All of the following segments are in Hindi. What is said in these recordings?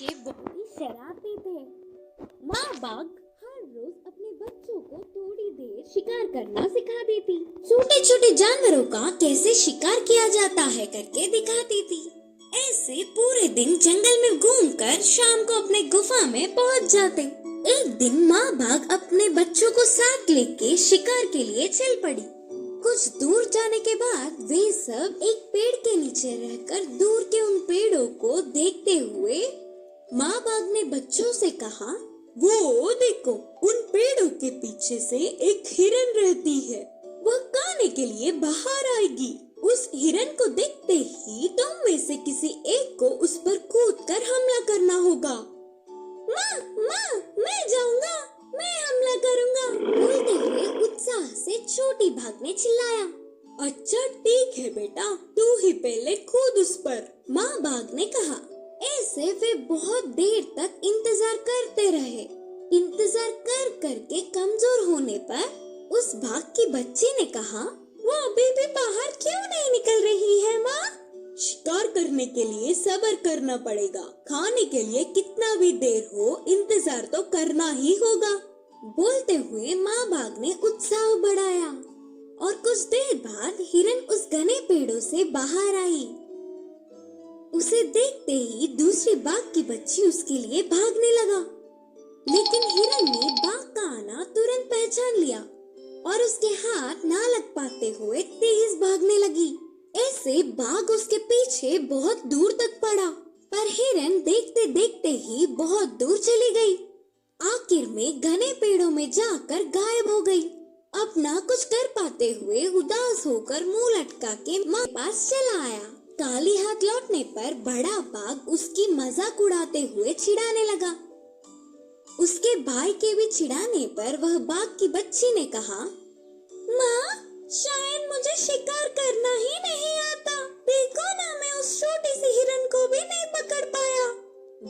बच्चे बहुत ही शरारती थे। माँ बाघ हर रोज अपने बच्चों को थोड़ी देर शिकार करना सिखा देती। छोटे छोटे जानवरों का कैसे शिकार किया जाता है करके दिखाती थी। ऐसे पूरे दिन जंगल में घूमकर शाम को अपने गुफा में पहुँच जाते। एक दिन माँ बाघ अपने बच्चों को साथ लेके शिकार के लिए चल पड़ी। कुछ दूर जाने के बाद वे सब एक पेड़ के नीचे रहकर दूर के उन पेड़ों को देखते हुए माँ बाघ ने बच्चों से कहा, वो देखो, उन पेड़ों के पीछे से एक हिरन रहती है। वह खाने के लिए बाहर आएगी। उस हिरन को देखते ही तुम में से किसी एक को उस पर कूदकर हमला करना होगा। माँ, मैं जाऊंगा, मैं हमला करूंगा, बोलते हुए उत्साह से छोटी बाघ ने चिल्लाया। अच्छा ठीक है बेटा, तू ही पहले कूद उस पर, माँ बाघ ने कहा। ऐसे वे बहुत देर तक इंतजार करते रहे। इंतजार कर करके कमजोर होने पर उस बाघ की बच्ची ने कहा, वो अभी भी बाहर क्यों नहीं निकल रही है माँ? शिकार करने के लिए सब्र करना पड़ेगा। खाने के लिए कितना भी देर हो, इंतजार तो करना ही होगा, बोलते हुए माँ बाघ ने उत्साह बढ़ाया। और कुछ देर बाद हिरन उस घने पेड़ों से बाहर आई। उसे देखते ही दूसरी बाघ की बच्ची उसके लिए भागने लगा, लेकिन हिरन ने बाघ का आना तुरंत पहचान लिया और उसके हाथ ना लग पाते हुए तेज भागने लगी। ऐसे बाघ उसके पीछे बहुत दूर तक पड़ा, पर हिरन देखते देखते ही बहुत दूर चली गई। आखिर में घने पेड़ों में जाकर गायब हो गई। अब ना कुछ कर पाते हुए उदास होकर मुंह लटका के माँ के पास चला आया। खाली हाथ लौटने पर बड़ा बाघ उसकी मजाक उड़ाते हुए चिढ़ाने लगा। उसके भाई के भी चिढ़ाने पर वह बाघ की बच्ची ने कहा, माँ, शायद मुझे शिकार करना ही नहीं आता। देखो ना, मैं उस छोटी सी हिरन को भी नहीं पकड़ पाया।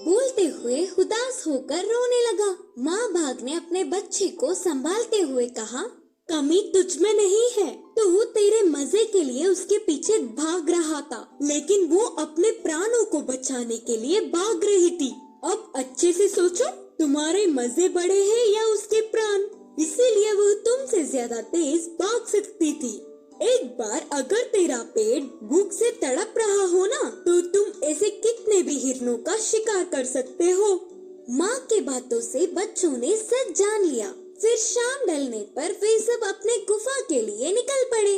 बोलते हुए उदास होकर रोने लगा। माँ बाघ ने अपने बच्चे को संभालते हुए कहा, कमी तुझ में नहीं है, तू तेरे मजे के लिए उसके पीछे भाग रहा था, लेकिन वो अपने प्राणों को बचाने के लिए भाग रही थी। अब अच्छे से सोचो, तुम्हारे मजे बड़े हैं या उसके प्राण? इसीलिए वो तुमसे ज्यादा तेज भाग सकती थी। एक बार अगर तेरा पेट भूख से तड़प रहा हो ना, तो तुम ऐसे कितने भी हिरनों का शिकार कर सकते हो। माँ के बातों से बच्चों ने सच जान लिया। फिर शाम ढलने पर वे सब अपने गुफा के लिए निकल पड़े।